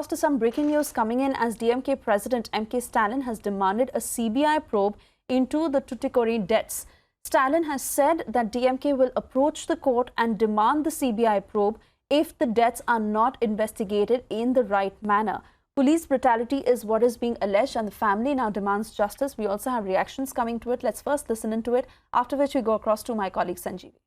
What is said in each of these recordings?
across to some breaking news coming in as DMK President M.K. Stalin has demanded a CBI probe into the Tuticorin deaths. Stalin has said that DMK will approach the court and demand the CBI probe if the deaths are not investigated in the right manner. Police brutality is what is being alleged and the family now demands justice. We also have reactions coming to it. Let's first listen into it, after which we go across to my colleague Sanjeevi.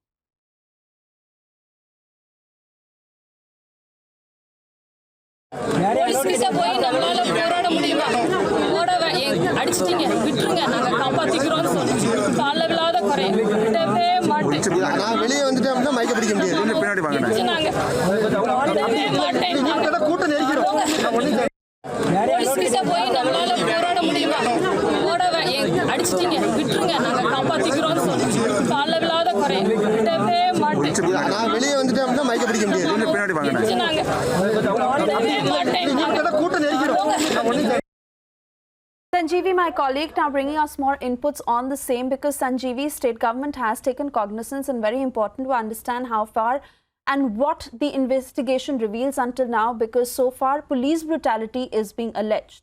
Sanjeevi, my colleague, now bringing us more inputs on the same, because Sanjeevi, state government has taken cognizance, and very important to understand how far and what the investigation reveals until now, because so far police brutality is being alleged.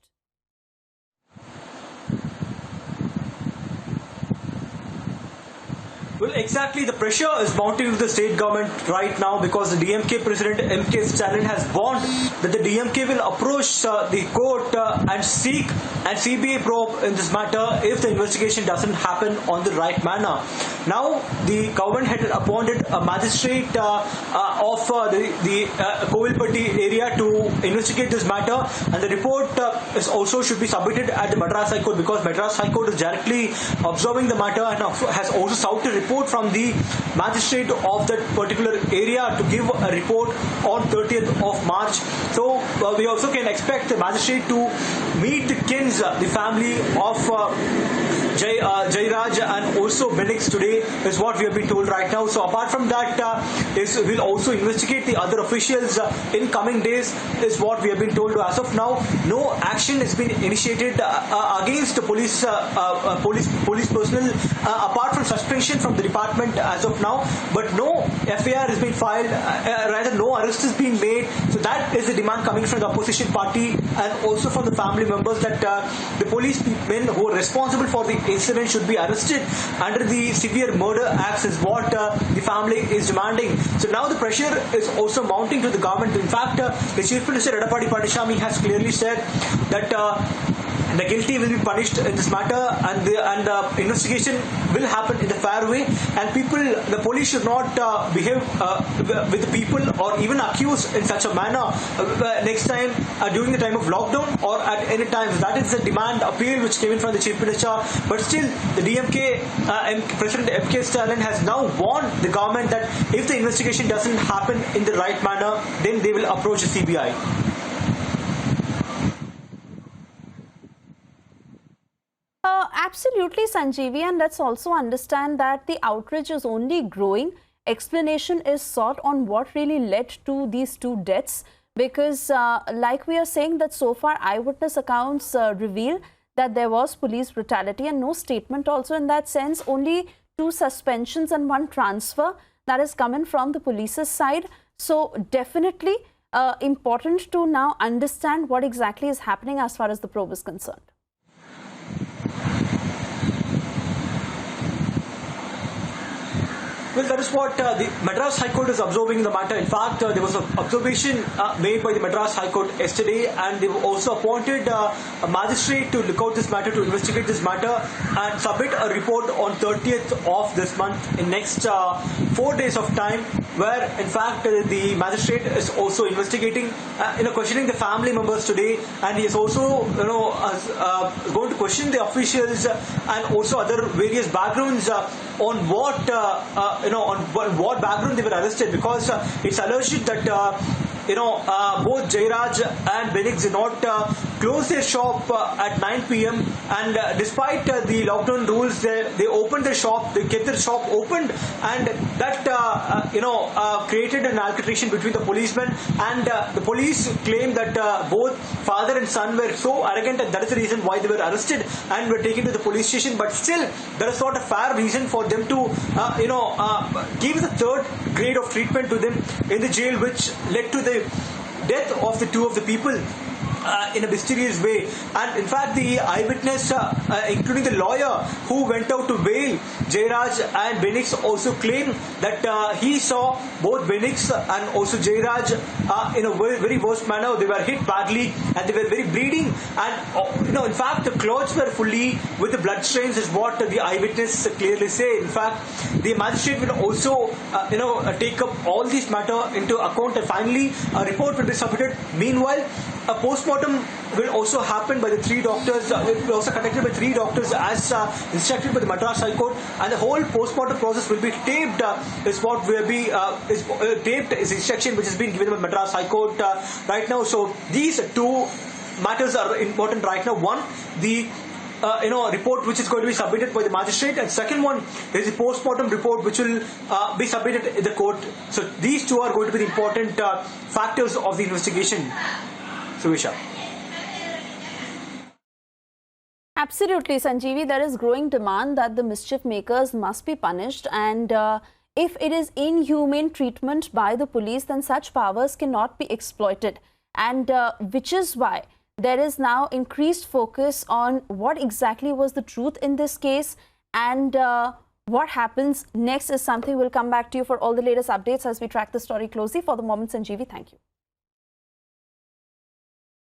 Well, exactly. The pressure is mounting to the state government right now because the DMK President M.K. Stalin has warned that the DMK will approach the court and seek an CBI probe in this matter if the investigation doesn't happen on the right manner. Now, the government had appointed a magistrate of the Kovilpatti area to investigate this matter, and the report is also should be submitted at the Madras High Court, because Madras High Court is directly observing the matter and has also sought a report from the magistrate of that particular area to give a report on 30th of March. So we also can expect the magistrate to meet the kins, the family of Jairaj and also Benix today, is what we have been told right now. So apart from that, we'll also investigate the other officials in coming days, is what we have been told. As of now, no action has been initiated against the police personnel apart from suspension from the department as of now, but no FIR has been filed, rather no arrest has been made. So that is the demand coming from the opposition party and also from the family members, that the police men who are responsible for the incident should be arrested under the Severe Murder Acts, is what the family is demanding. So now the pressure is also mounting to the government. In fact, the Chief Minister Edappadi Palaniswamy has clearly said that the guilty will be punished in this matter, and the investigation will happen in a fair way, and the police should not behave with the people or even accuse in such a manner next time during the time of lockdown or at any time. That is the demand appeal which came in from the Chief Minister. But still, the DMK President M.K. Stalin has now warned the government that if the investigation doesn't happen in the right manner, then they will approach the CBI. Absolutely, Sanjeevi, and let's also understand that the outrage is only growing. Explanation is sought on what really led to these two deaths, because like we are saying that so far eyewitness accounts reveal that there was police brutality and no statement also in that sense, only 2 suspensions and 1 transfer that is coming from the police's side. So definitely important to now understand what exactly is happening as far as the probe is concerned. Well, that is what the Madras High Court is observing the matter. In fact, there was an observation made by the Madras High Court yesterday, and they also appointed a magistrate to look out this matter, to investigate this matter and submit a report on 30th of this month, in next 4 days of time, where in fact the magistrate is also investigating, questioning the family members today, and he is also going to question the officials and also other various backgrounds on what on what background they were arrested, because it's alleged that both Jairaj and Benix did not close their shop at 9 p.m. and despite the lockdown rules, they opened their shop, they kept their shop opened, and that created an altercation between the policemen, and the police claimed that both father and son were so arrogant, and that is the reason why they were arrested and were taken to the police station. But still, there is not a fair reason for them to give the 3rd grade of treatment to them in the jail, which led to the death of the 2 of the people. in a mysterious way. And in fact, the eyewitness, including the lawyer who went out to bail Jayraj and Benix, also claimed that he saw both Benix and also Jayraj in a very, very worst manner. They were hit badly and they were very bleeding. And in fact, the clothes were fully with the blood stains, is what the eyewitness clearly say. In fact, the magistrate will also take up all these matter into account, and finally a report will be submitted. Meanwhile, a postmortem will also happen by the three doctors, will also conducted by three doctors as instructed by the Madras High Court, and the whole postmortem process will be taped, is what will be taped is instruction which has been given by Madras High Court right now. So these two matters are important right now. One, the report which is going to be submitted by the magistrate, and second one is the postmortem report which will be submitted in the court. So these two are going to be the important factors of the investigation. Suvisha. Absolutely, Sanjeevi. There is growing demand that the mischief makers must be punished, and if it is inhumane treatment by the police, then such powers cannot be exploited, and which is why there is now increased focus on what exactly was the truth in this case, and what happens next is something we'll come back to you for all the latest updates as we track the story closely. For the moment, Sanjeevi, thank you.